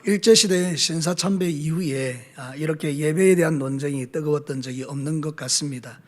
일제시대의 신사참배 이후에 이렇게 예배에 대한 논쟁이 뜨거웠던 적이 없는 것 같습니다.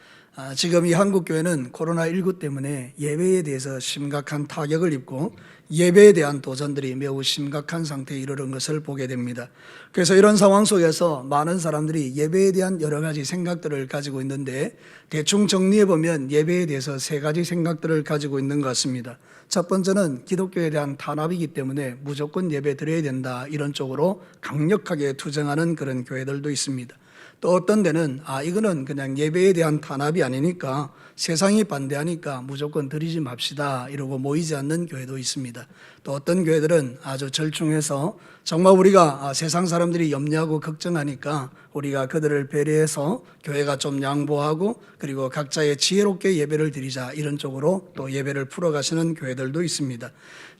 지금 이 한국교회는 코로나19 때문에 예배에 대해서 심각한 타격을 입고 예배에 대한 도전들이 매우 심각한 상태에 이르는 것을 보게 됩니다. 그래서 이런 상황 속에서 많은 사람들이 예배에 대한 여러 가지 생각들을 가지고 있는데, 대충 정리해 보면 예배에 대해서 세 가지 생각들을 가지고 있는 것 같습니다. 첫 번째는 기독교에 대한 탄압이기 때문에 무조건 예배 드려야 된다, 이런 쪽으로 강력하게 투쟁하는 그런 교회들도 있습니다. 또 어떤 데는 이거는 그냥 예배에 대한 탄압이 아니니까, 세상이 반대하니까 무조건 드리지 맙시다, 이러고 모이지 않는 교회도 있습니다. 또 어떤 교회들은 아주 절충해서 정말 우리가 세상 사람들이 염려하고 걱정하니까 우리가 그들을 배려해서 교회가 좀 양보하고 그리고 각자의 지혜롭게 예배를 드리자, 이런 쪽으로 또 예배를 풀어가시는 교회들도 있습니다.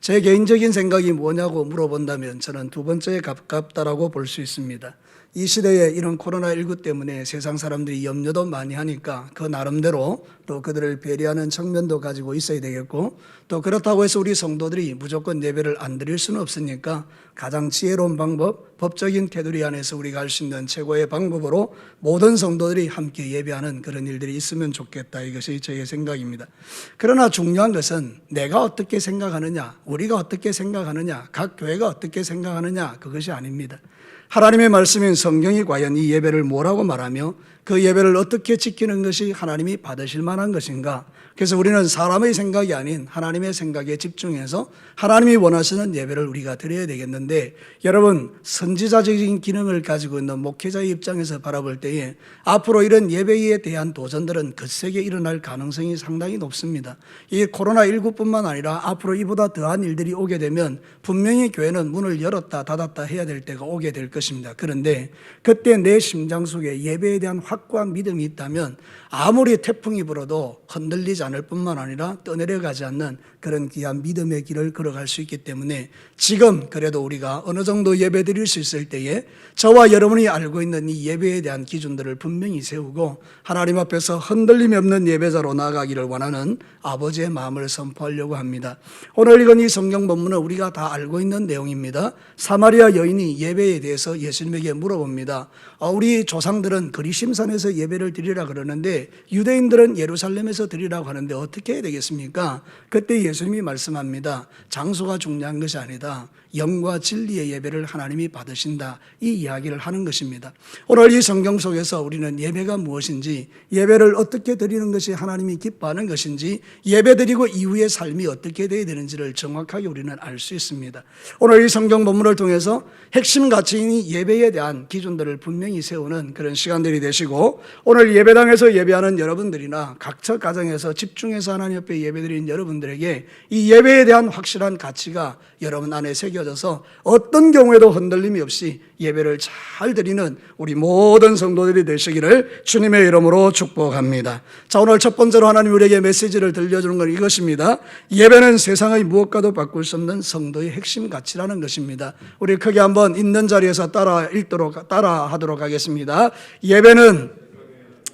제 개인적인 생각이 뭐냐고 물어본다면 저는 두 번째에 가깝다라고 볼 수 있습니다. 이 시대에 이런 코로나19 때문에 세상 사람들이 염려도 많이 하니까 그 나름대로 또 그들을 배려하는 측면도 가지고 있어야 되겠고, 또 그렇다고 해서 우리 성도들이 무조건 예배를 안 드릴 수는 없으니까 가장 지혜로운 방법, 법적인 테두리 안에서 우리가 할 수 있는 최고의 방법으로 모든 성도들이 함께 예배하는 그런 일들이 있으면 좋겠다, 이것이 저의 생각입니다. 그러나 중요한 것은 내가 어떻게 생각하느냐, 우리가 어떻게 생각하느냐, 각 교회가 어떻게 생각하느냐, 그것이 아닙니다. 하나님의 말씀인 성경이 과연 이 예배를 뭐라고 말하며 그 예배를 어떻게 지키는 것이 하나님이 받으실 만한 것인가? 그래서 우리는 사람의 생각이 아닌 하나님의 생각에 집중해서 하나님이 원하시는 예배를 우리가 드려야 되겠는데, 여러분, 선지자적인 기능을 가지고 있는 목회자의 입장에서 바라볼 때에 앞으로 이런 예배에 대한 도전들은 거세게 일어날 가능성이 상당히 높습니다. 이 코로나19뿐만 아니라 앞으로 이보다 더한 일들이 오게 되면 분명히 교회는 문을 열었다 닫았다 해야 될 때가 오게 될 것입니다. 그런데 그때 내 심장 속에 예배에 대한 확고한 믿음이 있다면 아무리 태풍이 불어도 흔들리지 않을 뿐만 아니라 떠내려가지 않는 그런 귀한 믿음의 길을 걸어갈 수 있기 때문에, 지금 그래도 우리가 어느 정도 예배 드릴 수 있을 때에 저와 여러분이 알고 있는 이 예배에 대한 기준들을 분명히 세우고 하나님 앞에서 흔들림이 없는 예배자로 나아가기를 원하는 아버지의 마음을 선포하려고 합니다. 오늘 읽은 이 성경 본문은 우리가 다 알고 있는 내용입니다. 사마리아 여인이 예배에 대해서 예수님에게 물어봅니다. 우리 조상들은 그리심산에서 예배를 드리라 그러는데 유대인들은 예루살렘에서 드리라고 하는데 어떻게 해야 되겠습니까? 그때 예수님이 말씀합니다. 장소가 중요한 것이 아니다, 영과 진리의 예배를 하나님이 받으신다, 이 이야기를 하는 것입니다. 오늘 이 성경 속에서 우리는 예배가 무엇인지, 예배를 어떻게 드리는 것이 하나님이 기뻐하는 것인지, 예배 드리고 이후의 삶이 어떻게 되어야 되는지를 정확하게 우리는 알 수 있습니다. 오늘 이 성경 본문을 통해서 핵심 가치인 예배에 대한 기준들을 분명히 세우는 그런 시간들이 되시고, 오늘 예배당에서 예배하는 여러분들이나 각처 가정에서 집중해서 하나님 옆에 예배드리는 여러분들에게 이 예배에 대한 확실한 가치가 여러분 안에 새겨져서 어떤 경우에도 흔들림이 없이 예배를 잘 드리는 우리 모든 성도들이 되시기를 주님의 이름으로 축복합니다. 자, 오늘 첫 번째로 하나님 우리에게 메시지를 들려주는 건 이것입니다. 예배는 세상의 무엇과도 바꿀 수 없는 성도의 핵심 가치라는 것입니다. 우리 크게 한번 있는 자리에서 따라하도록 하겠습니다. 예배는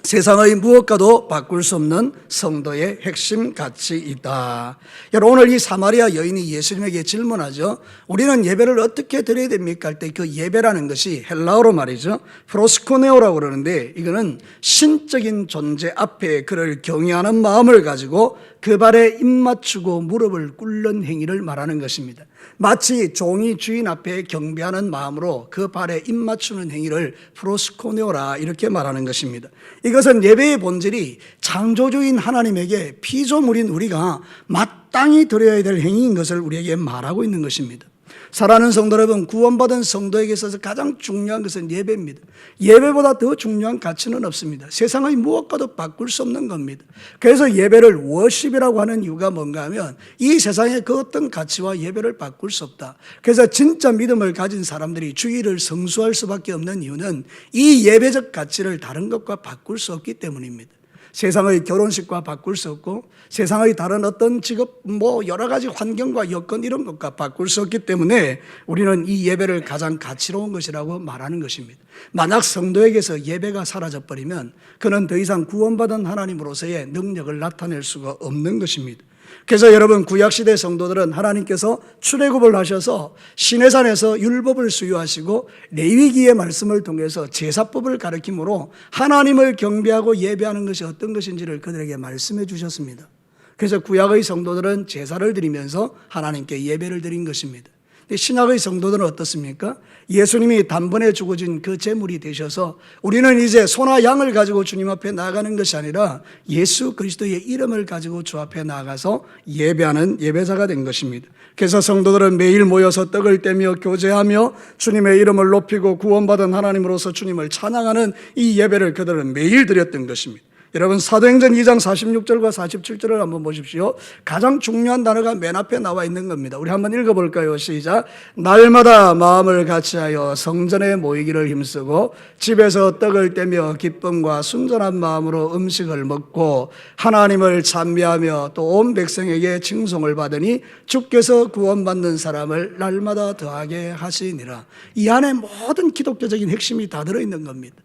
세상의 무엇과도 바꿀 수 없는 성도의 핵심 가치이다. 여러분, 오늘 이 사마리아 여인이 예수님에게 질문하죠. 우리는 예배를 어떻게 드려야 됩니까? 할 때 그 예배라는 것이 헬라어로 말이죠, 프로스코네오라고 그러는데, 이거는 신적인 존재 앞에 그를 경외하는 마음을 가지고 그 발에 입 맞추고 무릎을 꿇는 행위를 말하는 것입니다. 마치 종이 주인 앞에 경배하는 마음으로 그 발에 입 맞추는 행위를 프로스코네오라, 이렇게 말하는 것입니다. 이것은 예배의 본질이 창조주인 하나님에게 피조물인 우리가 마땅히 드려야 될 행위인 것을 우리에게 말하고 있는 것입니다. 사랑하는 성도 여러분, 구원받은 성도에게 있어서 가장 중요한 것은 예배입니다. 예배보다 더 중요한 가치는 없습니다. 세상의 무엇과도 바꿀 수 없는 겁니다. 그래서 예배를 워십이라고 하는 이유가 뭔가 하면 이 세상의 그 어떤 가치와 예배를 바꿀 수 없다. 그래서 진짜 믿음을 가진 사람들이 주일을 성수할 수밖에 없는 이유는 이 예배적 가치를 다른 것과 바꿀 수 없기 때문입니다. 세상의 결혼식과 바꿀 수 없고 세상의 다른 어떤 직업, 여러 가지 환경과 여건 이런 것과 바꿀 수 없기 때문에 우리는 이 예배를 가장 가치로운 것이라고 말하는 것입니다. 만약 성도에게서 예배가 사라져버리면 그는 더 이상 구원받은 하나님으로서의 능력을 나타낼 수가 없는 것입니다. 그래서 여러분 구약시대 성도들은 하나님께서 출애굽을 하셔서 시내산에서 율법을 수유하시고 레위기의 말씀을 통해서 제사법을 가르침으로 하나님을 경배하고 예배하는 것이 어떤 것인지를 그들에게 말씀해 주셨습니다. 그래서 구약의 성도들은 제사를 드리면서 하나님께 예배를 드린 것입니다. 신약의 성도들은 어떻습니까? 예수님이 단번에 죽어진 그 제물이 되셔서 우리는 이제 소나 양을 가지고 주님 앞에 나아가는 것이 아니라 예수 그리스도의 이름을 가지고 주 앞에 나아가서 예배하는 예배자가 된 것입니다. 그래서 성도들은 매일 모여서 떡을 떼며 교제하며 주님의 이름을 높이고 구원받은 하나님으로서 주님을 찬양하는 이 예배를 그들은 매일 드렸던 것입니다. 여러분 사도행전 2장 46절과 47절을 한번 보십시오. 가장 중요한 단어가 맨 앞에 나와 있는 겁니다. 우리 한번 읽어볼까요? 시작. 날마다 마음을 같이하여 성전에 모이기를 힘쓰고 집에서 떡을 떼며 기쁨과 순전한 마음으로 음식을 먹고 하나님을 찬미하며 또 온 백성에게 칭송을 받으니 주께서 구원받는 사람을 날마다 더하게 하시니라. 이 안에 모든 기독교적인 핵심이 다 들어있는 겁니다.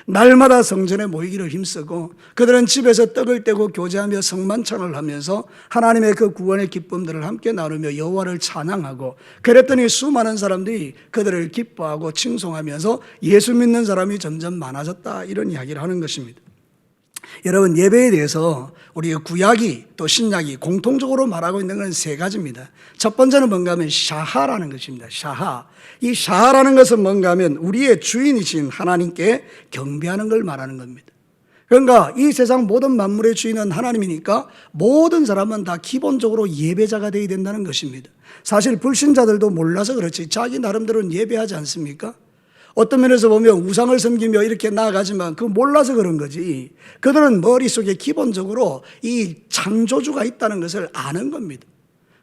날마다 성전에 모이기를 힘쓰고 그들은 집에서 떡을 떼고 교제하며 성만찬을 하면서 하나님의 그 구원의 기쁨들을 함께 나누며 여호와를 찬양하고 그랬더니 수많은 사람들이 그들을 기뻐하고 칭송하면서 예수 믿는 사람이 점점 많아졌다, 이런 이야기를 하는 것입니다. 여러분 예배에 대해서 우리 구약이 또 신약이 공통적으로 말하고 있는 건 세 가지입니다. 첫 번째는 뭔가 하면 샤하라는 것입니다. 샤하. 이 샤하라는 것은 뭔가 하면 우리의 주인이신 하나님께 경배하는 걸 말하는 겁니다. 그러니까 이 세상 모든 만물의 주인은 하나님이니까 모든 사람은 다 기본적으로 예배자가 되어야 된다는 것입니다. 사실 불신자들도 몰라서 그렇지 자기 나름대로는 예배하지 않습니까? 어떤 면에서 보면 우상을 섬기며 이렇게 나아가지만 그거 몰라서 그런 거지. 그들은 머릿속에 기본적으로 이 창조주가 있다는 것을 아는 겁니다.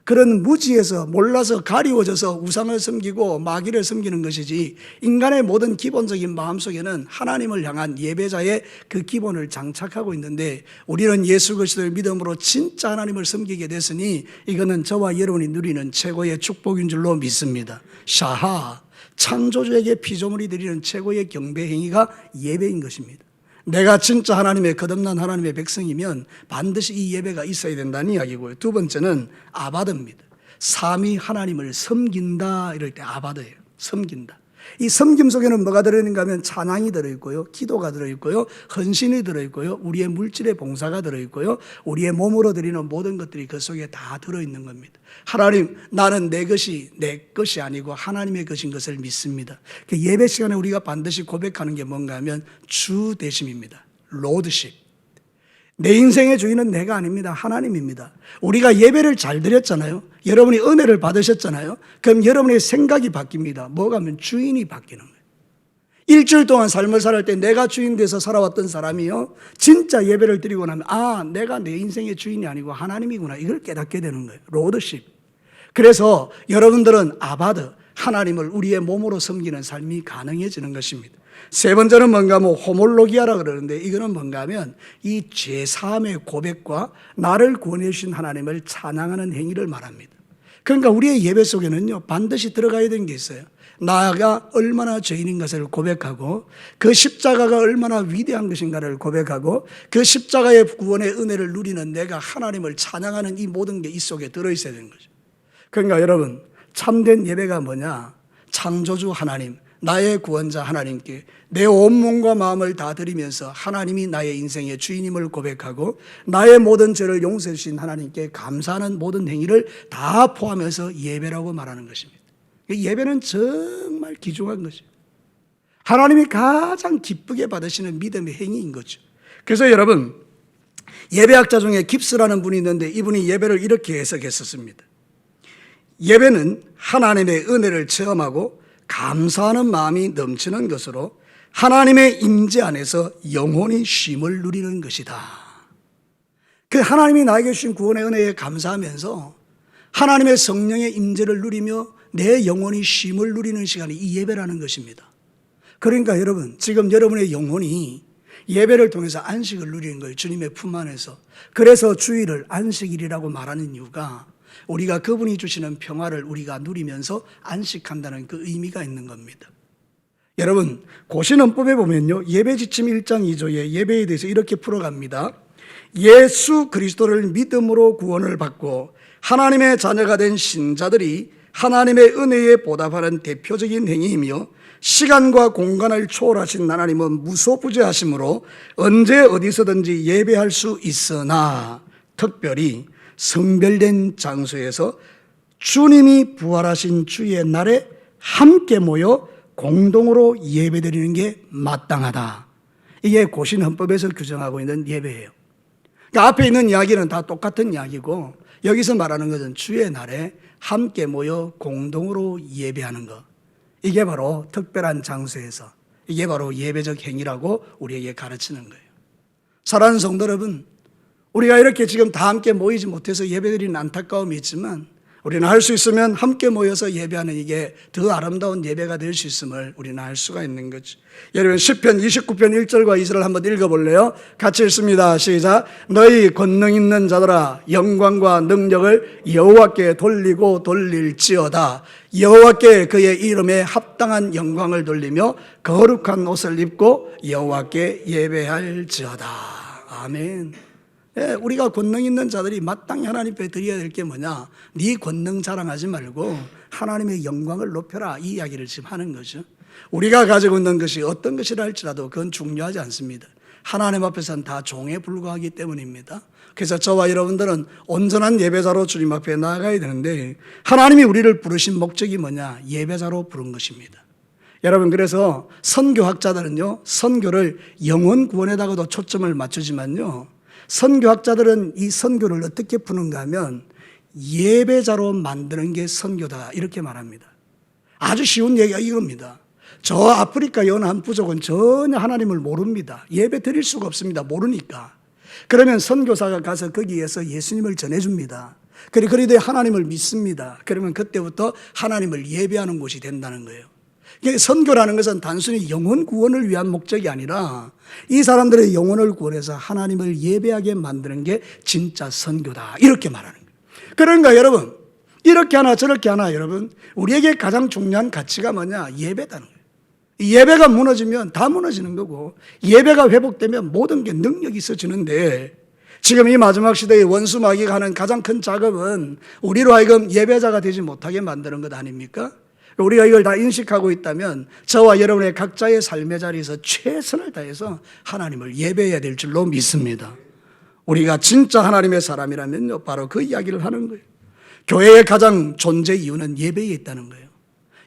그런 무지에서 몰라서 가리워져서 우상을 섬기고 마귀를 섬기는 것이지 인간의 모든 기본적인 마음속에는 하나님을 향한 예배자의 그 기본을 장착하고 있는데 우리는 예수 그리스도를 믿음으로 진짜 하나님을 섬기게 됐으니 이거는 저와 여러분이 누리는 최고의 축복인 줄로 믿습니다. 샤하, 창조주에게 피조물이 드리는 최고의 경배 행위가 예배인 것입니다. 내가 진짜 하나님의 거듭난 하나님의 백성이면 반드시 이 예배가 있어야 된다는 이야기고요. 두 번째는 아바드입니다. 삼위 하나님을 섬긴다, 이럴 때 아바드예요. 섬긴다. 이 섬김 속에는 뭐가 들어있는가 하면 찬양이 들어있고요, 기도가 들어있고요, 헌신이 들어있고요, 우리의 물질의 봉사가 들어있고요, 우리의 몸으로 드리는 모든 것들이 그 속에 다 들어있는 겁니다. 하나님, 나는 내 것이 내 것이 아니고 하나님의 것인 것을 믿습니다. 예배 시간에 우리가 반드시 고백하는 게 뭔가 하면 주 대심입니다. 로드십. 내 인생의 주인은 내가 아닙니다. 하나님입니다. 우리가 예배를 잘 드렸잖아요. 여러분이 은혜를 받으셨잖아요. 그럼 여러분의 생각이 바뀝니다. 뭐가 하면 주인이 바뀌는 거예요. 일주일 동안 삶을 살할 때 내가 주인 돼서 살아왔던 사람이요, 진짜 예배를 드리고 나면 아, 내가 내 인생의 주인이 아니고 하나님이구나, 이걸 깨닫게 되는 거예요. 로드십. 그래서 여러분들은 아바드, 하나님을 우리의 몸으로 섬기는 삶이 가능해지는 것입니다. 세 번째는 뭔가 호몰로기아라 그러는데 이거는 뭔가 하면 이 죄사함의 고백과 나를 구원해 주신 하나님을 찬양하는 행위를 말합니다. 그러니까 우리의 예배 속에는요 반드시 들어가야 되는 게 있어요. 나가 얼마나 죄인인 것을 고백하고 그 십자가가 얼마나 위대한 것인가를 고백하고 그 십자가의 구원의 은혜를 누리는 내가 하나님을 찬양하는 이 모든 게 이 속에 들어있어야 되는 거죠. 그러니까 여러분, 참된 예배가 뭐냐? 창조주 하나님, 나의 구원자 하나님께 내 온몸과 마음을 다 드리면서 하나님이 나의 인생의 주인임을 고백하고 나의 모든 죄를 용서해 주신 하나님께 감사하는 모든 행위를 다 포함해서 예배라고 말하는 것입니다. 예배는 정말 귀중한 것이에요. 하나님이 가장 기쁘게 받으시는 믿음의 행위인 거죠. 그래서 여러분, 예배학자 중에 깁스라는 분이 있는데 이분이 예배를 이렇게 해석했었습니다. 예배는 하나님의 은혜를 체험하고 감사하는 마음이 넘치는 것으로 하나님의 임재 안에서 영혼이 쉼을 누리는 것이다. 그 하나님이 나에게 주신 구원의 은혜에 감사하면서 하나님의 성령의 임재를 누리며 내 영혼이 쉼을 누리는 시간이 이 예배라는 것입니다. 그러니까 여러분, 지금 여러분의 영혼이 예배를 통해서 안식을 누리는 거예요. 주님의 품 안에서. 그래서 주일을 안식일이라고 말하는 이유가 우리가 그분이 주시는 평화를 우리가 누리면서 안식한다는 그 의미가 있는 겁니다. 여러분, 고신헌법에 보면요, 예배 지침 1장 2조에 예배에 대해서 이렇게 풀어갑니다. 예수 그리스도를 믿음으로 구원을 받고 하나님의 자녀가 된 신자들이 하나님의 은혜에 보답하는 대표적인 행위이며, 시간과 공간을 초월하신 하나님은 무소부재하심으로 언제 어디서든지 예배할 수 있으나 특별히 성별된 장소에서 주님이 부활하신 주의 날에 함께 모여 공동으로 예배드리는 게 마땅하다. 이게 고신헌법에서 규정하고 있는 예배예요. 그러니까 앞에 있는 이야기는 다 똑같은 이야기고, 여기서 말하는 것은 주의 날에 함께 모여 공동으로 예배하는 것. 이게 바로 특별한 장소에서, 이게 바로 예배적 행위라고 우리에게 가르치는 거예요. 사랑하는 성도 여러분, 우리가 이렇게 지금 다 함께 모이지 못해서 예배드리는 안타까움이 있지만, 우리는 할 수 있으면 함께 모여서 예배하는 이게 더 아름다운 예배가 될 수 있음을 우리는 알 수가 있는 거죠. 여러분, 시편 29편 1절과 2절을 한번 읽어볼래요? 같이 읽습니다. 시작. 너희 권능 있는 자들아, 영광과 능력을 여호와께 돌리고 돌릴지어다. 여호와께 그의 이름에 합당한 영광을 돌리며 거룩한 옷을 입고 여호와께 예배할지어다. 아멘. 우리가 권능 있는 자들이 마땅히 하나님 앞에 드려야 될 게 뭐냐? 네 권능 자랑하지 말고 하나님의 영광을 높여라, 이 이야기를 지금 하는 거죠. 우리가 가지고 있는 것이 어떤 것이라 할지라도 그건 중요하지 않습니다. 하나님 앞에서는 다 종에 불과하기 때문입니다. 그래서 저와 여러분들은 온전한 예배자로 주님 앞에 나아가야 되는데, 하나님이 우리를 부르신 목적이 뭐냐? 예배자로 부른 것입니다. 여러분, 그래서 선교학자들은요, 선교를 영혼 구원에다가도 초점을 맞추지만요, 선교학자들은 이 선교를 어떻게 푸는가 하면 예배자로 만드는 게 선교다, 이렇게 말합니다. 아주 쉬운 얘기가 이겁니다. 저 아프리카 연한 부족은 전혀 하나님을 모릅니다. 예배 드릴 수가 없습니다. 모르니까. 그러면 선교사가 가서 거기에서 예수님을 전해줍니다. 그리고 하나님을 믿습니다. 그러면 그때부터 하나님을 예배하는 곳이 된다는 거예요. 선교라는 것은 단순히 영혼 구원을 위한 목적이 아니라 이 사람들의 영혼을 구원해서 하나님을 예배하게 만드는 게 진짜 선교다, 이렇게 말하는 거예요. 그러니까 여러분, 이렇게 하나 저렇게 하나, 여러분, 우리에게 가장 중요한 가치가 뭐냐? 예배다는 거예요. 예배가 무너지면 다 무너지는 거고, 예배가 회복되면 모든 게 능력이 있어지는데, 지금 이 마지막 시대의 원수 마귀가 하는 가장 큰 작업은 우리로 하여금 예배자가 되지 못하게 만드는 것 아닙니까? 우리가 이걸 다 인식하고 있다면 저와 여러분의 각자의 삶의 자리에서 최선을 다해서 하나님을 예배해야 될 줄로 믿습니다. 우리가 진짜 하나님의 사람이라면요, 바로 그 이야기를 하는 거예요. 교회의 가장 존재 이유는 예배에 있다는 거예요.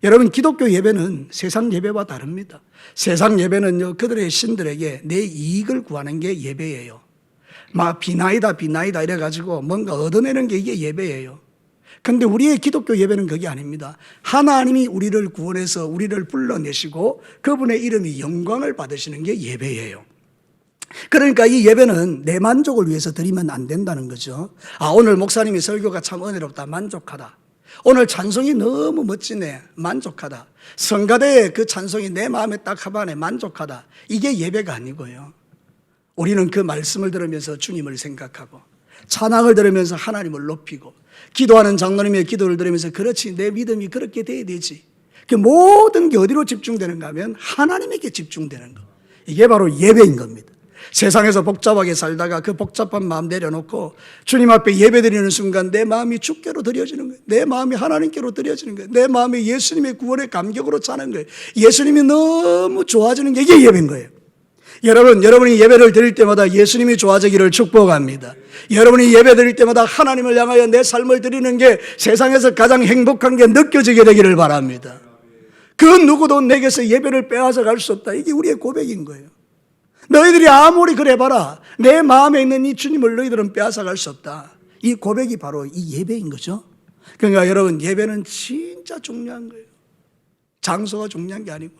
여러분, 기독교 예배는 세상 예배와 다릅니다. 세상 예배는요, 그들의 신들에게 내 이익을 구하는 게 예배예요. 막 비나이다 이래가지고 뭔가 얻어내는 게 이게 예배예요. 근데 우리의 기독교 예배는 그게 아닙니다. 하나님이 우리를 구원해서 우리를 불러내시고 그분의 이름이 영광을 받으시는 게 예배예요. 그러니까 이 예배는 내 만족을 위해서 드리면 안 된다는 거죠. 오늘 목사님이 설교가 참 은혜롭다, 만족하다. 오늘 찬송이 너무 멋지네, 만족하다. 성가대의 그 찬송이 내 마음에 딱 합하네, 만족하다. 이게 예배가 아니고요. 우리는 그 말씀을 들으면서 주님을 생각하고, 찬양을 들으면서 하나님을 높이고, 기도하는 장로님의 기도를 들으면서 그렇지, 내 믿음이 그렇게 돼야 되지. 그 모든 게 어디로 집중되는가 하면 하나님에게 집중되는 거. 이게 바로 예배인 겁니다. 세상에서 복잡하게 살다가 그 복잡한 마음 내려놓고 주님 앞에 예배드리는 순간 내 마음이 주께로 드려지는 거예요. 내 마음이 하나님께로 드려지는 거예요. 내 마음이 예수님의 구원의 감격으로 차는 거예요. 예수님이 너무 좋아지는 게 이게 예배인 거예요. 여러분이 예배를 드릴 때마다 예수님이 좋아지기를 축복합니다. 여러분이 예배 드릴 때마다 하나님을 향하여 내 삶을 드리는 게 세상에서 가장 행복한 게 느껴지게 되기를 바랍니다. 그 누구도 내게서 예배를 빼앗아 갈 수 없다. 이게 우리의 고백인 거예요. 너희들이 아무리 그래봐라, 내 마음에 있는 이 주님을 너희들은 빼앗아 갈 수 없다. 이 고백이 바로 이 예배인 거죠. 그러니까 여러분, 예배는 진짜 중요한 거예요. 장소가 중요한 게 아니고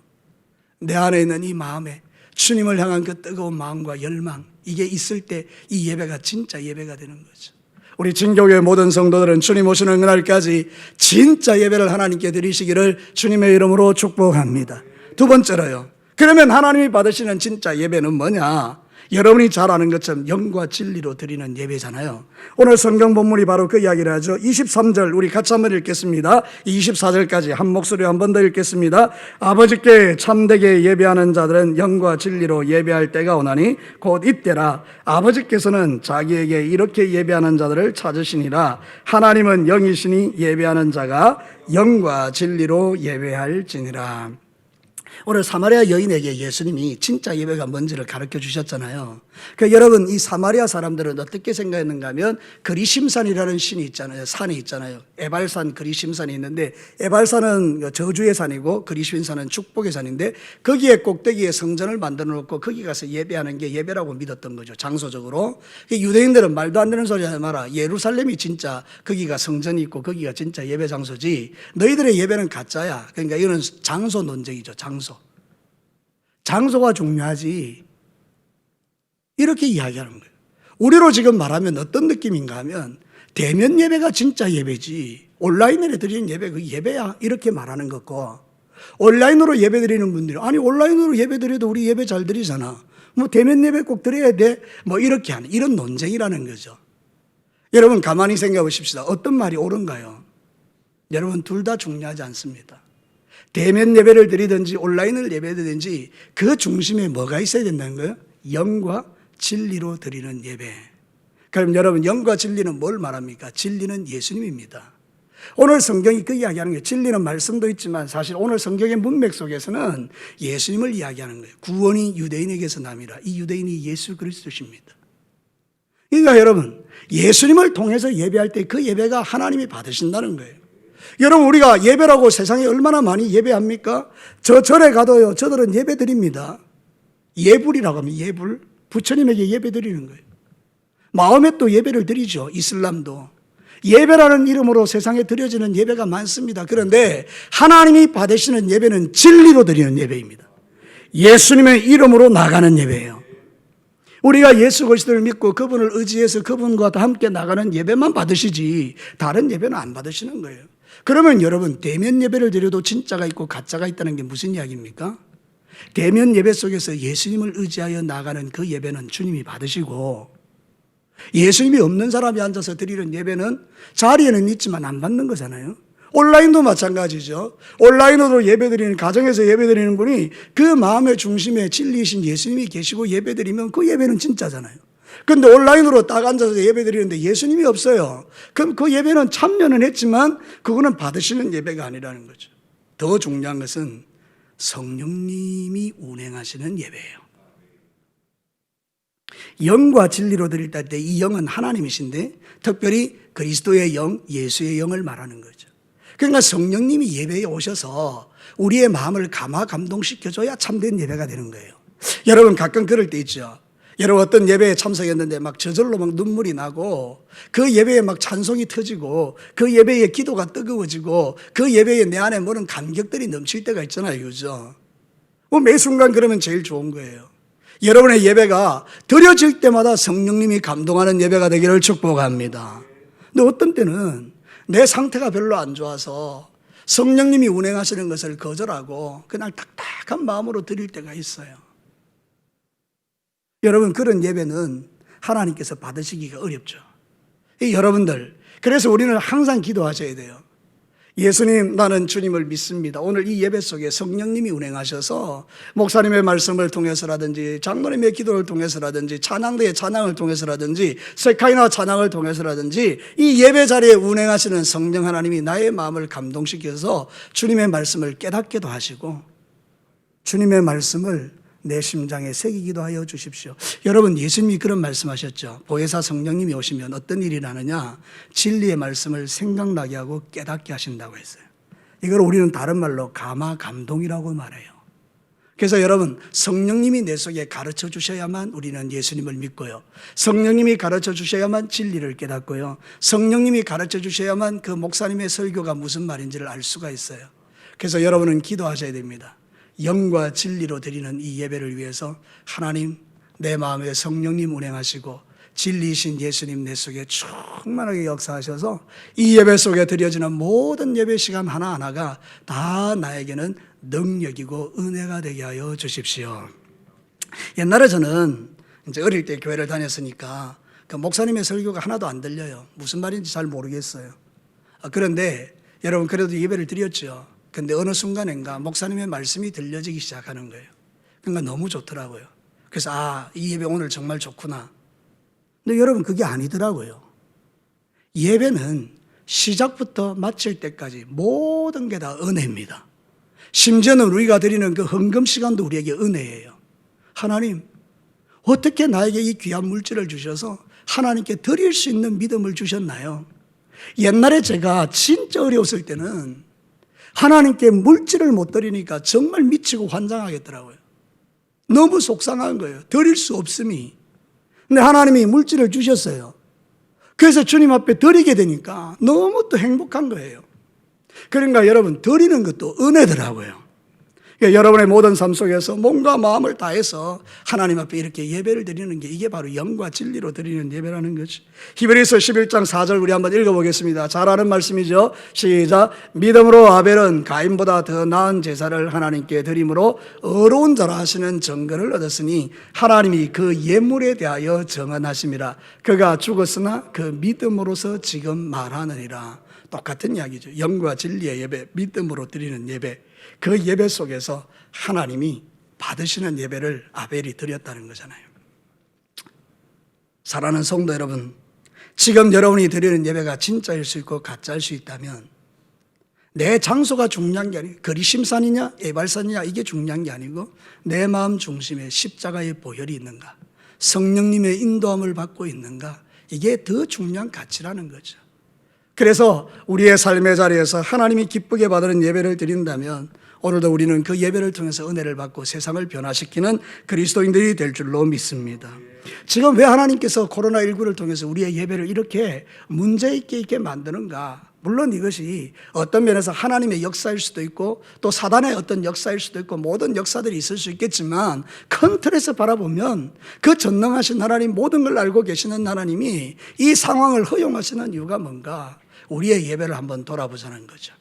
내 안에 있는 이 마음에 주님을 향한 그 뜨거운 마음과 열망, 이게 있을 때 이 예배가 진짜 예배가 되는 거죠. 우리 진교회 모든 성도들은 주님 오시는 그날까지 진짜 예배를 하나님께 드리시기를 주님의 이름으로 축복합니다. 두 번째로요, 그러면 하나님이 받으시는 진짜 예배는 뭐냐? 여러분이 잘 아는 것처럼 영과 진리로 드리는 예배잖아요. 오늘 성경 본문이 바로 그 이야기를 하죠. 23절 우리 같이 한번 읽겠습니다. 24절까지 한 목소리로 한 번 더 읽겠습니다. 아버지께 참되게 예배하는 자들은 영과 진리로 예배할 때가 오나니 곧 이때라. 아버지께서는 자기에게 이렇게 예배하는 자들을 찾으시니라. 하나님은 영이시니 예배하는 자가 영과 진리로 예배할지니라. 오늘 사마리아 여인에게 예수님이 진짜 예배가 뭔지를 가르쳐 주셨잖아요. 여러분, 이 사마리아 사람들은 어떻게 생각했는가 하면 그리심산이라는 신이 있잖아요. 산이 있잖아요. 에발산 그리심산이 있는데, 에발산은 저주의 산이고 그리심산은 축복의 산인데, 거기에 꼭대기에 성전을 만들어 놓고 거기 가서 예배하는 게 예배라고 믿었던 거죠. 장소적으로. 유대인들은 말도 안 되는 소리 하지 마라. 예루살렘이 진짜 거기가 성전이 있고 거기가 진짜 예배 장소지, 너희들의 예배는 가짜야. 그러니까 이거는 장소 논쟁이죠. 장소가 중요하지, 이렇게 이야기하는 거예요. 우리로 지금 말하면 어떤 느낌인가 하면 대면 예배가 진짜 예배지, 온라인으로 드리는 예배 그 예배야, 이렇게 말하는 거고, 온라인으로 예배 드리는 분들이 아니 온라인으로 예배 드려도 우리 예배 잘 드리잖아, 뭐 대면 예배 꼭 드려야 돼, 뭐 이렇게 하는 이런 논쟁이라는 거죠. 여러분 가만히 생각해 보십시다. 어떤 말이 옳은가요? 여러분 둘 다 중요하지 않습니다. 대면 예배를 드리든지 온라인을 예배드리든지 그 중심에 뭐가 있어야 된다는 거예요? 영과 진리로 드리는 예배. 그럼 여러분 영과 진리는 뭘 말합니까? 진리는 예수님입니다. 오늘 성경이 그 이야기하는 거예요. 진리는 말씀도 있지만 사실 오늘 성경의 문맥 속에서는 예수님을 이야기하는 거예요. 구원이 유대인에게서 남이라. 이 유대인이 예수 그리스도십니다. 그러니까 여러분 예수님을 통해서 예배할 때 그 예배가 하나님이 받으신다는 거예요. 여러분 우리가 예배라고 세상에 얼마나 많이 예배합니까? 저 절에 가도요, 저들은 예배 드립니다. 예불이라고 하면 예불, 부처님에게 예배 드리는 거예요. 마음에 또 예배를 드리죠. 이슬람도 예배라는 이름으로 세상에 드려지는 예배가 많습니다. 그런데 하나님이 받으시는 예배는 진리로 드리는 예배입니다. 예수님의 이름으로 나가는 예배예요. 우리가 예수 그리스도를 믿고 그분을 의지해서 그분과 함께 나가는 예배만 받으시지 다른 예배는 안 받으시는 거예요. 그러면 여러분 대면 예배를 드려도 진짜가 있고 가짜가 있다는 게 무슨 이야기입니까? 대면 예배 속에서 예수님을 의지하여 나가는 그 예배는 주님이 받으시고, 예수님이 없는 사람이 앉아서 드리는 예배는 자리에는 있지만 안 받는 거잖아요. 온라인도 마찬가지죠. 온라인으로 예배드리는, 가정에서 예배드리는 분이 그 마음의 중심에 진리이신 예수님이 계시고 예배드리면 그 예배는 진짜잖아요. 그런데 온라인으로 딱 앉아서 예배드리는데 예수님이 없어요. 그럼 그 예배는 참여는 했지만 그거는 받으시는 예배가 아니라는 거죠. 더 중요한 것은 성령님이 운행하시는 예배예요. 영과 진리로 드릴 때 이 영은 하나님이신데 특별히 그리스도의 영, 예수의 영을 말하는 거죠. 그러니까 성령님이 예배에 오셔서 우리의 마음을 감동시켜줘야 참된 예배가 되는 거예요. 여러분 가끔 그럴 때 있죠. 여러분 어떤 예배에 참석했는데 막 저절로 막 눈물이 나고 그 예배에 막 찬송이 터지고 그 예배에 기도가 뜨거워지고 그 예배에 내 안에 모든 감격들이 넘칠 때가 있잖아요. 그죠? 매 순간 그러면 제일 좋은 거예요. 여러분의 예배가 드려질 때마다 성령님이 감동하는 예배가 되기를 축복합니다. 근데 어떤 때는 내 상태가 별로 안 좋아서 성령님이 운행하시는 것을 거절하고 그냥 딱딱한 마음으로 드릴 때가 있어요. 여러분 그런 예배는 하나님께서 받으시기가 어렵죠. 여러분들 그래서 우리는 항상 기도하셔야 돼요. 예수님, 나는 주님을 믿습니다. 오늘 이 예배 속에 성령님이 운행하셔서 목사님의 말씀을 통해서라든지 장로님의 기도를 통해서라든지 찬양대의 찬양을 통해서라든지 세카이나 찬양을 통해서라든지 이 예배 자리에 운행하시는 성령 하나님이 나의 마음을 감동시켜서 주님의 말씀을 깨닫게도 하시고 주님의 말씀을 내 심장에 새기기도 하여 주십시오. 여러분 예수님이 그런 말씀하셨죠. 보혜사 성령님이 오시면 어떤 일이 나느냐, 진리의 말씀을 생각나게 하고 깨닫게 하신다고 했어요. 이걸 우리는 다른 말로 감동이라고 말해요. 그래서 여러분 성령님이 내 속에 가르쳐 주셔야만 우리는 예수님을 믿고요, 성령님이 가르쳐 주셔야만 진리를 깨닫고요, 성령님이 가르쳐 주셔야만 그 목사님의 설교가 무슨 말인지를 알 수가 있어요. 그래서 여러분은 기도하셔야 됩니다. 영과 진리로 드리는 이 예배를 위해서 하나님, 내 마음에 성령님 운행하시고 진리이신 예수님 내 속에 충만하게 역사하셔서 이 예배 속에 드려지는 모든 예배 시간 하나하나가 다 나에게는 능력이고 은혜가 되게 하여 주십시오. 옛날에 저는 이제 어릴 때 교회를 다녔으니까 그 목사님의 설교가 하나도 안 들려요. 무슨 말인지 잘 모르겠어요. 그런데 여러분 그래도 예배를 드렸죠. 근데 어느 순간인가 목사님의 말씀이 들려지기 시작하는 거예요. 그러니까 너무 좋더라고요. 그래서 이 예배 오늘 정말 좋구나. 근데 여러분 그게 아니더라고요. 예배는 시작부터 마칠 때까지 모든 게 다 은혜입니다. 심지어는 우리가 드리는 그 헌금 시간도 우리에게 은혜예요. 하나님, 어떻게 나에게 이 귀한 물질을 주셔서 하나님께 드릴 수 있는 믿음을 주셨나요? 옛날에 제가 진짜 어려웠을 때는 하나님께 물질을 못 드리니까 정말 미치고 환장하겠더라고요. 너무 속상한 거예요. 드릴 수 없음이. 근데 하나님이 물질을 주셨어요. 그래서 주님 앞에 드리게 되니까 너무 또 행복한 거예요. 그러니까 여러분 드리는 것도 은혜더라고요. 그러니까 여러분의 모든 삶 속에서 몸과 마음을 다해서 하나님 앞에 이렇게 예배를 드리는 게 이게 바로 영과 진리로 드리는 예배라는 거죠. 히브리서 11장 4절 우리 한번 읽어보겠습니다. 잘 아는 말씀이죠. 시작. 믿음으로 아벨은 가인보다 더 나은 제사를 하나님께 드림으로 의로운 자라 하시는 증거를 얻었으니 하나님이 그 예물에 대하여 정언하심이라. 그가 죽었으나 그 믿음으로서 지금 말하느니라. 똑같은 이야기죠. 영과 진리의 예배, 믿음으로 드리는 예배. 그 예배 속에서 하나님이 받으시는 예배를 아벨이 드렸다는 거잖아요. 사랑하는 성도 여러분, 지금 여러분이 드리는 예배가 진짜일 수 있고 가짜일 수 있다면 내 장소가 중요한 게 아니고 그리심산이냐 에발산이냐 이게 중요한 게 아니고 내 마음 중심에 십자가의 보혈이 있는가, 성령님의 인도함을 받고 있는가, 이게 더 중요한 가치라는 거죠. 그래서 우리의 삶의 자리에서 하나님이 기쁘게 받는 예배를 드린다면 오늘도 우리는 그 예배를 통해서 은혜를 받고 세상을 변화시키는 그리스도인들이 될 줄로 믿습니다. 지금 왜 하나님께서 코로나19를 통해서 우리의 예배를 이렇게 문제있게 만드는가? 물론 이것이 어떤 면에서 하나님의 역사일 수도 있고 또 사단의 어떤 역사일 수도 있고 모든 역사들이 있을 수 있겠지만 큰 틀에서 바라보면 그 전능하신 하나님, 모든 걸 알고 계시는 하나님이 이 상황을 허용하시는 이유가 뭔가? 우리의 예배를 한번 돌아보자는 거죠.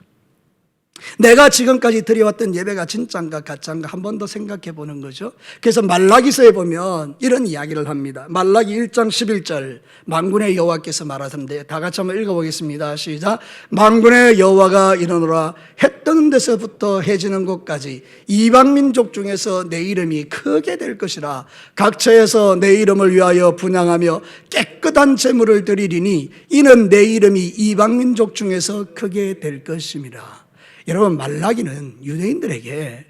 내가 지금까지 드려왔던 예배가 진짜인가 가짜인가 한 번 더 생각해 보는 거죠. 그래서 말라기서에 보면 이런 이야기를 합니다. 말라기 1장 11절 만군의 여호와께서 말하셨는데 다 같이 한번 읽어보겠습니다. 시작. 만군의 여호와가 이르노라 해 뜨는 데서부터 해 지는 곳까지 이방민족 중에서 내 이름이 크게 될 것이라. 각처에서 내 이름을 위하여 분향하며 깨끗한 제물을 드리리니 이는 내 이름이 이방민족 중에서 크게 될 것임이라. 여러분, 말라기는 유대인들에게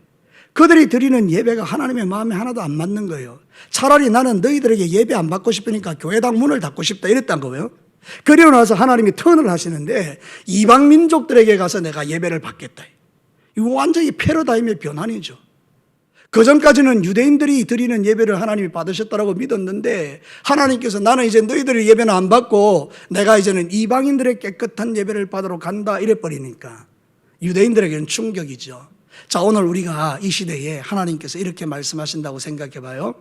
그들이 드리는 예배가 하나님의 마음에 하나도 안 맞는 거예요. 차라리 나는 너희들에게 예배 안 받고 싶으니까 교회당 문을 닫고 싶다 이랬단 거예요. 그리고 나서 하나님이 턴을 하시는데 이방 민족들에게 가서 내가 예배를 받겠다. 이거 완전히 패러다임의 변환이죠. 그전까지는 유대인들이 드리는 예배를 하나님이 받으셨다고 믿었는데 하나님께서 나는 이제 너희들의 예배는 안 받고 내가 이제는 이방인들의 깨끗한 예배를 받으러 간다 이래버리니까 유대인들에게는 충격이죠. 자, 오늘 우리가 이 시대에 하나님께서 이렇게 말씀하신다고 생각해 봐요.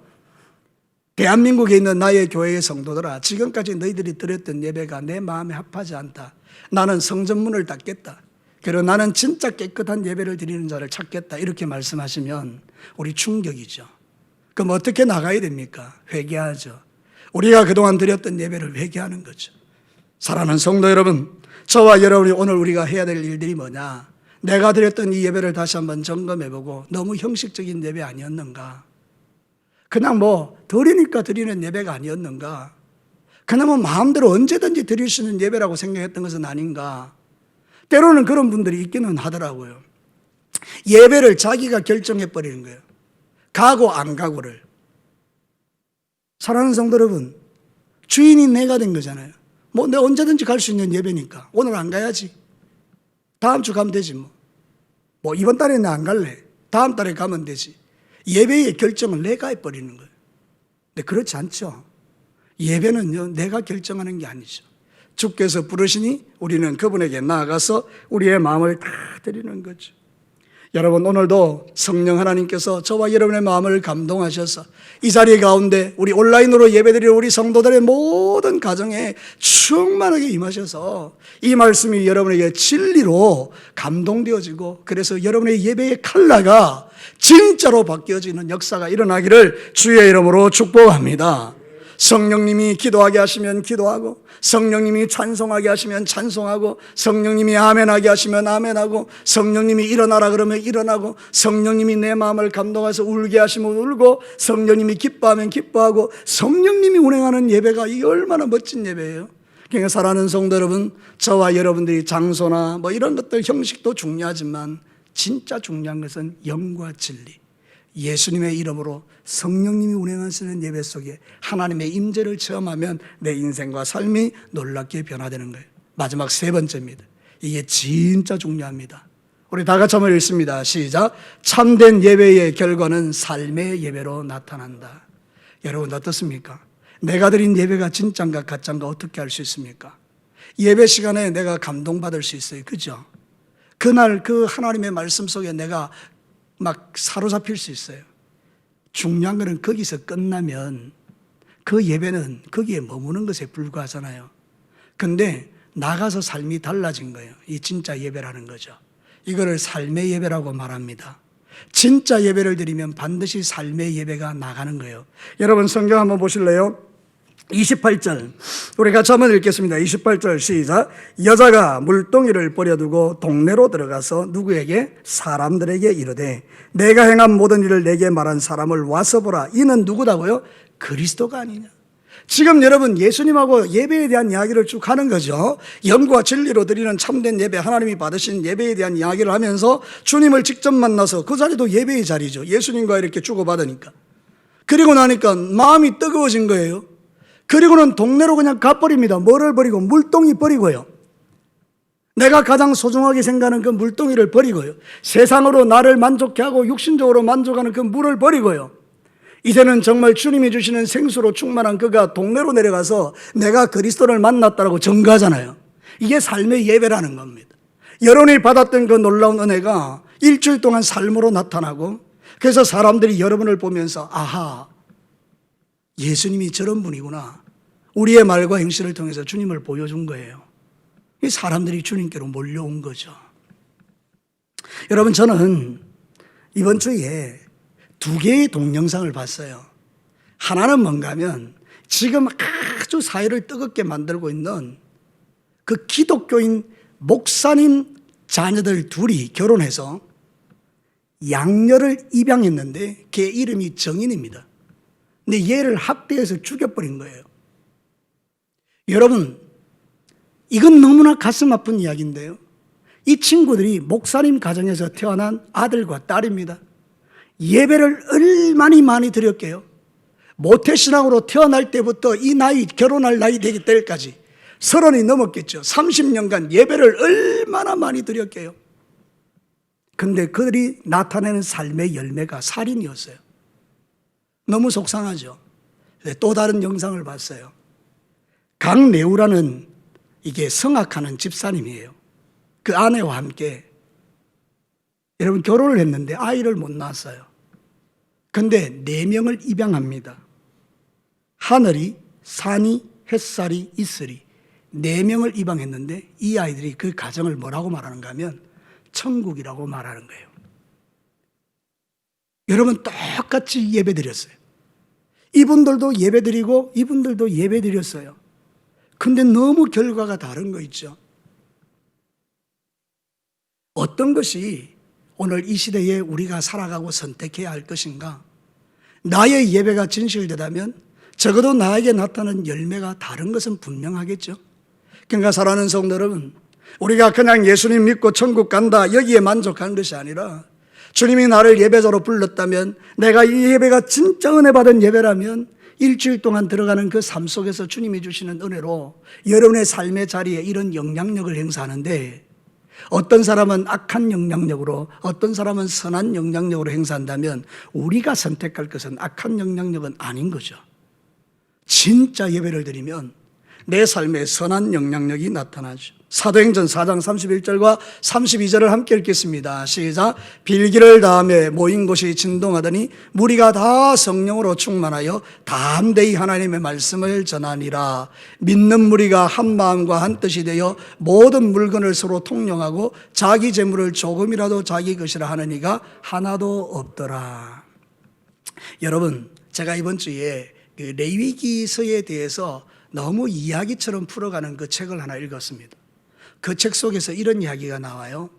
대한민국에 있는 나의 교회의 성도들아, 지금까지 너희들이 드렸던 예배가 내 마음에 합하지 않다. 나는 성전문을 닫겠다. 그리고 나는 진짜 깨끗한 예배를 드리는 자를 찾겠다. 이렇게 말씀하시면 우리 충격이죠. 그럼 어떻게 나가야 됩니까? 회개하죠. 우리가 그동안 드렸던 예배를 회개하는 거죠. 사랑하는 성도 여러분, 저와 여러분이 오늘 우리가 해야 될 일들이 뭐냐? 내가 드렸던 이 예배를 다시 한번 점검해보고 너무 형식적인 예배 아니었는가? 그냥 드리니까 드리는 예배가 아니었는가? 그냥 마음대로 언제든지 드릴 수 있는 예배라고 생각했던 것은 아닌가? 때로는 그런 분들이 있기는 하더라고요. 예배를 자기가 결정해버리는 거예요. 가고 안 가고를. 사랑하는 성도 여러분, 주인이 내가 된 거잖아요. 내가 언제든지 갈 수 있는 예배니까 오늘 안 가야지. 다음 주 가면 되지 이번 달에 나 안 갈래. 다음 달에 가면 되지. 예배의 결정을 내가 해버리는 거예요. 근데 그렇지 않죠. 예배는요, 내가 결정하는 게 아니죠. 주께서 부르시니 우리는 그분에게 나아가서 우리의 마음을 다 드리는 거죠. 여러분, 오늘도 성령 하나님께서 저와 여러분의 마음을 감동하셔서 이 자리 가운데 우리 온라인으로 예배드리는 우리 성도들의 모든 가정에 충만하게 임하셔서 이 말씀이 여러분에게 진리로 감동되어지고, 그래서 여러분의 예배의 칼라가 진짜로 바뀌어지는 역사가 일어나기를 주의 이름으로 축복합니다. 성령님이 기도하게 하시면 기도하고, 성령님이 찬송하게 하시면 찬송하고, 성령님이 아멘하게 하시면 아멘하고, 성령님이 일어나라 그러면 일어나고, 성령님이 내 마음을 감동해서 울게 하시면 울고, 성령님이 기뻐하면 기뻐하고, 성령님이 운행하는 예배가 이게 얼마나 멋진 예배예요. 그러니까 사랑하는 성도 여러분, 저와 여러분들이 장소나 뭐 이런 것들 형식도 중요하지만 진짜 중요한 것은 영과 진리, 예수님의 이름으로 성령님이 운행하시는 예배 속에 하나님의 임재를 체험하면 내 인생과 삶이 놀랍게 변화되는 거예요. 마지막 세 번째입니다. 이게 진짜 중요합니다. 우리 다 같이 한번 읽습니다. 시작. 참된 예배의 결과는 삶의 예배로 나타난다. 여러분 어떻습니까? 내가 드린 예배가 진짜인가 가짜인가 어떻게 알 수 있습니까? 예배 시간에 내가 감동받을 수 있어요. 그죠? 그날 그 하나님의 말씀 속에 내가 막 사로잡힐 수 있어요. 중요한 거는 거기서 끝나면 그 예배는 거기에 머무는 것에 불과하잖아요. 근데 나가서 삶이 달라진 거예요. 이 진짜 예배라는 거죠. 이거를 삶의 예배라고 말합니다. 진짜 예배를 드리면 반드시 삶의 예배가 나가는 거예요. 여러분 성경 한번 보실래요? 28절 우리 같이 한번 읽겠습니다. 28절 시작. 여자가 물동이를 버려두고 동네로 들어가서 누구에게? 사람들에게 이르되 내가 행한 모든 일을 내게 말한 사람을 와서 보라. 이는 누구다고요? 그리스도가 아니냐. 지금 여러분 예수님하고 예배에 대한 이야기를 쭉 하는 거죠. 영과 진리로 드리는 참된 예배, 하나님이 받으신 예배에 대한 이야기를 하면서 주님을 직접 만나서 그 자리도 예배의 자리죠. 예수님과 이렇게 주고받으니까. 그리고 나니까 마음이 뜨거워진 거예요. 그리고는 동네로 그냥 가버립니다. 뭐를 버리고? 물동이 버리고요. 내가 가장 소중하게 생각하는 그 물동이를 버리고요. 세상으로 나를 만족해 하고 육신적으로 만족하는 그 물을 버리고요. 이제는 정말 주님이 주시는 생수로 충만한 그가 동네로 내려가서 내가 그리스도를 만났다라고 증거하잖아요. 이게 삶의 예배라는 겁니다. 여러분이 받았던 그 놀라운 은혜가 일주일 동안 삶으로 나타나고, 그래서 사람들이 여러분을 보면서 아하, 예수님이 저런 분이구나. 우리의 말과 행실을 통해서 주님을 보여준 거예요. 이 사람들이 주님께로 몰려온 거죠. 여러분 저는 이번 주에 두 개의 동영상을 봤어요. 하나는 뭔가 하면 지금 아주 사회를 뜨겁게 만들고 있는 그 기독교인 목사님 자녀들 둘이 결혼해서 양녀를 입양했는데 걔 이름이 정인입니다. 근데 얘를 학대해서 죽여버린 거예요. 여러분 이건 너무나 가슴 아픈 이야기인데요. 이 친구들이 목사님 가정에서 태어난 아들과 딸입니다. 예배를 얼마나 많이 드렸게요. 모태신앙으로 태어날 때부터 이 나이, 결혼할 나이 되기 때까지 30이 넘었겠죠. 30년간 예배를 얼마나 많이 드렸게요. 근데 그들이 나타내는 삶의 열매가 살인이었어요. 너무 속상하죠. 또 다른 영상을 봤어요. 강내우라는 이게 성악하는 집사님이에요. 그 아내와 함께 여러분 결혼을 했는데 아이를 못 낳았어요. 근데 4명을 입양합니다. 하늘이, 산이, 햇살이, 이슬이 4명을 입양했는데 이 아이들이 그 가정을 뭐라고 말하는가 하면 천국이라고 말하는 거예요. 여러분 똑같이 예배드렸어요. 이분들도 예배드리고 이분들도 예배드렸어요. 근데 너무 결과가 다른 거 있죠. 어떤 것이 오늘 이 시대에 우리가 살아가고 선택해야 할 것인가? 나의 예배가 진실되다면 적어도 나에게 나타나는 열매가 다른 것은 분명하겠죠. 그러니까 사랑하는 성도 여러분, 우리가 그냥 예수님 믿고 천국 간다 여기에 만족한 것이 아니라 주님이 나를 예배자로 불렀다면, 내가 이 예배가 진짜 은혜 받은 예배라면 일주일 동안 들어가는 그 삶 속에서 주님이 주시는 은혜로 여러분의 삶의 자리에 이런 영향력을 행사하는데, 어떤 사람은 악한 영향력으로, 어떤 사람은 선한 영향력으로 행사한다면 우리가 선택할 것은 악한 영향력은 아닌 거죠. 진짜 예배를 드리면 내 삶에 선한 영향력이 나타나죠. 사도행전 4장 31절과 32절을 함께 읽겠습니다. 시작. 빌기를 다하며 모인 곳이 진동하더니 무리가 다 성령으로 충만하여 담대히 하나님의 말씀을 전하니라. 믿는 무리가 한 마음과 한 뜻이 되어 모든 물건을 서로 통용하고 자기 재물을 조금이라도 자기 것이라 하는 이가 하나도 없더라. 여러분, 제가 이번 주에 그 레위기서에 대해서 너무 이야기처럼 풀어가는 그 책을 하나 읽었습니다. 그 책 속에서 이런 이야기가 나와요.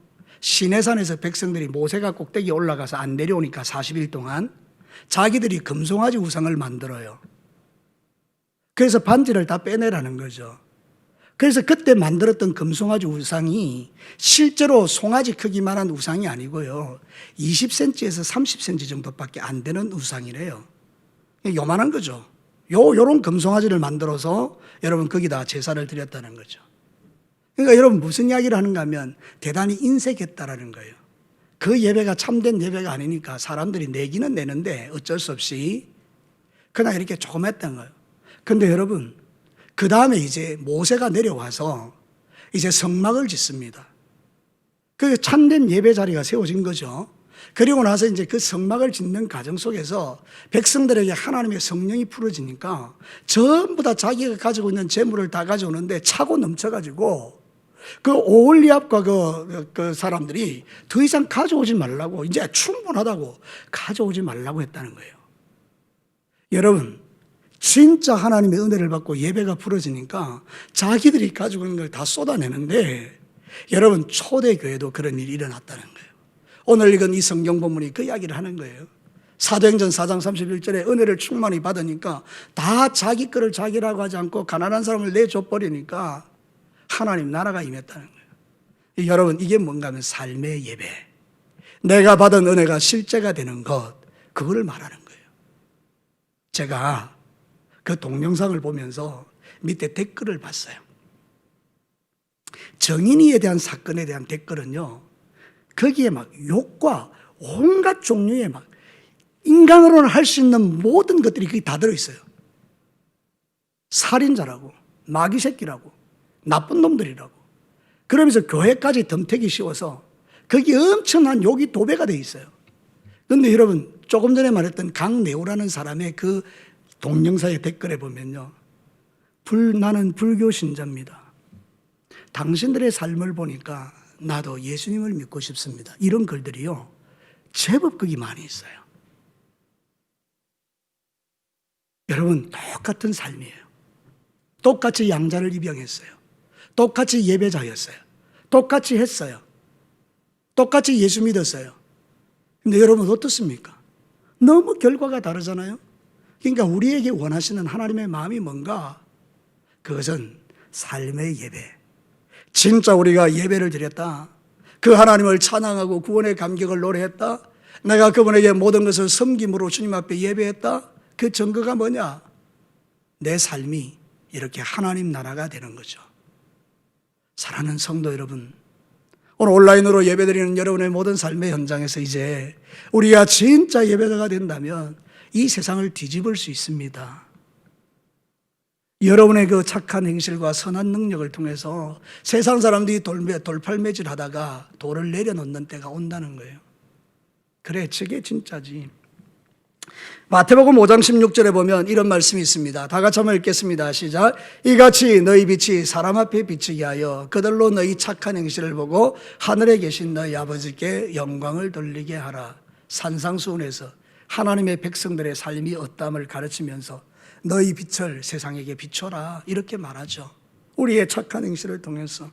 시내산에서 백성들이 모세가 꼭대기에 올라가서 안 내려오니까 40일 동안 자기들이 금송아지 우상을 만들어요. 그래서 반지를 다 빼내라는 거죠. 그래서 그때 만들었던 금송아지 우상이 실제로 송아지 크기만한 우상이 아니고요, 20cm에서 30cm 정도밖에 안 되는 우상이래요. 요만한 거죠. 요런 금송아지를 만들어서 여러분 거기다 제사를 드렸다는 거죠. 그러니까 여러분 무슨 이야기를 하는가 하면 대단히 인색했다라는 거예요. 그 예배가 참된 예배가 아니니까 사람들이 내기는 내는데 어쩔 수 없이 그냥 이렇게 조금 했던 거예요. 근데 여러분, 그 다음에 이제 모세가 내려와서 이제 성막을 짓습니다. 그 참된 예배 자리가 세워진 거죠. 그리고 나서 이제 그 성막을 짓는 과정 속에서 백성들에게 하나님의 성령이 풀어지니까 전부 다 자기가 가지고 있는 재물을 다 가져오는데 차고 넘쳐가지고 그 오홀리압과 그 사람들이 더 이상 가져오지 말라고, 이제 충분하다고 가져오지 말라고 했다는 거예요. 여러분, 진짜 하나님의 은혜를 받고 예배가 풀어지니까 자기들이 가지고 있는 걸 다 쏟아내는데, 여러분 초대교회도 그런 일이 일어났다는 거예요. 오늘 읽은 이 성경 본문이 그 이야기를 하는 거예요. 사도행전 4장 31절에 은혜를 충만히 받으니까 다 자기 거를 자기라고 하지 않고 가난한 사람을 내줘버리니까 하나님 나라가 임했다는 거예요. 여러분, 이게 뭔가 하면 삶의 예배, 내가 받은 은혜가 실제가 되는 것, 그거를 말하는 거예요. 제가 그 동영상을 보면서 밑에 댓글을 봤어요. 정인이에 대한 사건에 대한 댓글은요, 거기에 막 욕과 온갖 종류의 막 인간으로는 할 수 있는 모든 것들이 거기 다 들어있어요. 살인자라고, 마귀 새끼라고, 나쁜 놈들이라고. 그러면서 교회까지 덤태기 씌워서 거기 엄청난 욕이 도배가 돼 있어요. 그런데 여러분, 조금 전에 말했던 강내우라는 사람의 그 동영상의 댓글에 보면요, 나는 불교 신자입니다. 당신들의 삶을 보니까 나도 예수님을 믿고 싶습니다. 이런 글들이요, 제법 거기 많이 있어요. 여러분, 똑같은 삶이에요. 똑같이 양자를 입양했어요. 똑같이 예배자였어요. 똑같이 했어요. 똑같이 예수 믿었어요. 근데 여러분 어떻습니까? 너무 결과가 다르잖아요. 그러니까 우리에게 원하시는 하나님의 마음이 뭔가? 그것은 삶의 예배. 진짜 우리가 예배를 드렸다, 그 하나님을 찬양하고 구원의 감격을 노래했다, 내가 그분에게 모든 것을 섬김으로 주님 앞에 예배했다, 그 증거가 뭐냐? 내 삶이 이렇게 하나님 나라가 되는 거죠. 사랑하는 성도 여러분, 오늘 온라인으로 예배드리는 여러분의 모든 삶의 현장에서 이제 우리가 진짜 예배자가 된다면 이 세상을 뒤집을 수 있습니다. 여러분의 그 착한 행실과 선한 능력을 통해서 세상 사람들이 돌팔매질 하다가 돌을 내려놓는 때가 온다는 거예요. 그래, 저게 진짜지. 마태복음 5장 16절에 보면 이런 말씀이 있습니다. 다 같이 한번 읽겠습니다. 시작. 이같이 너희 빛이 사람 앞에 비치게 하여 그들로 너희 착한 행실을 보고 하늘에 계신 너희 아버지께 영광을 돌리게 하라. 산상수훈에서 하나님의 백성들의 삶이 어떠함을 가르치면서 너희 빛을 세상에게 비춰라, 이렇게 말하죠. 우리의 착한 행실을 통해서.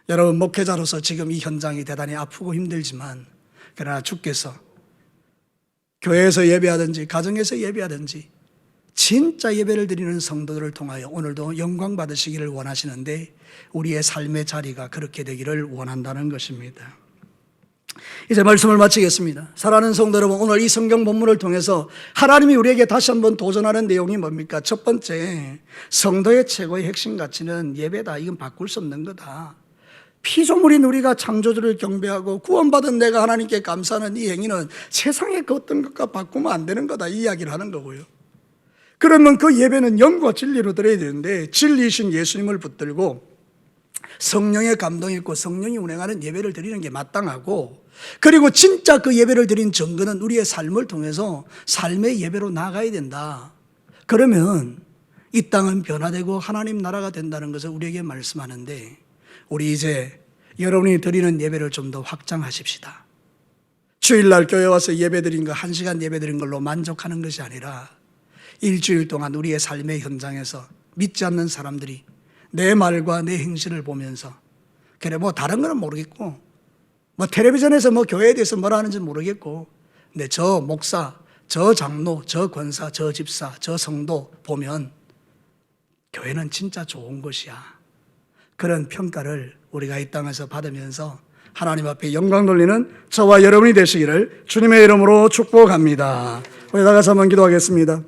여러분, 목회자로서 지금 이 현장이 대단히 아프고 힘들지만, 그러나 주께서 교회에서 예배하든지 가정에서 예배하든지 진짜 예배를 드리는 성도들을 통하여 오늘도 영광 받으시기를 원하시는데, 우리의 삶의 자리가 그렇게 되기를 원한다는 것입니다. 이제 말씀을 마치겠습니다. 사랑하는 성도 여러분, 오늘 이 성경 본문을 통해서 하나님이 우리에게 다시 한번 도전하는 내용이 뭡니까? 첫 번째, 성도의 최고의 핵심 가치는 예배다. 이건 바꿀 수 없는 거다. 피조물인 우리가 창조주를 경배하고 구원받은 내가 하나님께 감사하는 이 행위는 세상의 그 어떤 것과 바꾸면 안 되는 거다, 이 이야기를 하는 거고요. 그러면 그 예배는 영과 진리로 드려야 되는데 진리이신 예수님을 붙들고 성령의 감동이 있고 성령이 운행하는 예배를 드리는 게 마땅하고, 그리고 진짜 그 예배를 드린 증거는 우리의 삶을 통해서 삶의 예배로 나아가야 된다. 그러면 이 땅은 변화되고 하나님 나라가 된다는 것을 우리에게 말씀하는데, 우리 이제 여러분이 드리는 예배를 좀 더 확장하십시다. 주일날 교회 와서 예배 드린 거 1시간 예배 드린 걸로 만족하는 것이 아니라 일주일 동안 우리의 삶의 현장에서 믿지 않는 사람들이 내 말과 내 행실을 보면서, 그래 뭐 다른 거는 모르겠고 뭐 텔레비전에서 뭐 교회에 대해서 뭐라 하는지 모르겠고, 근데 저 목사, 저 장로, 저 권사, 저 집사, 저 성도 보면 교회는 진짜 좋은 곳이야. 그런 평가를 우리가 이 땅에서 받으면서 하나님 앞에 영광 돌리는 저와 여러분이 되시기를 주님의 이름으로 축복합니다. 우리 나가서 한번 기도하겠습니다.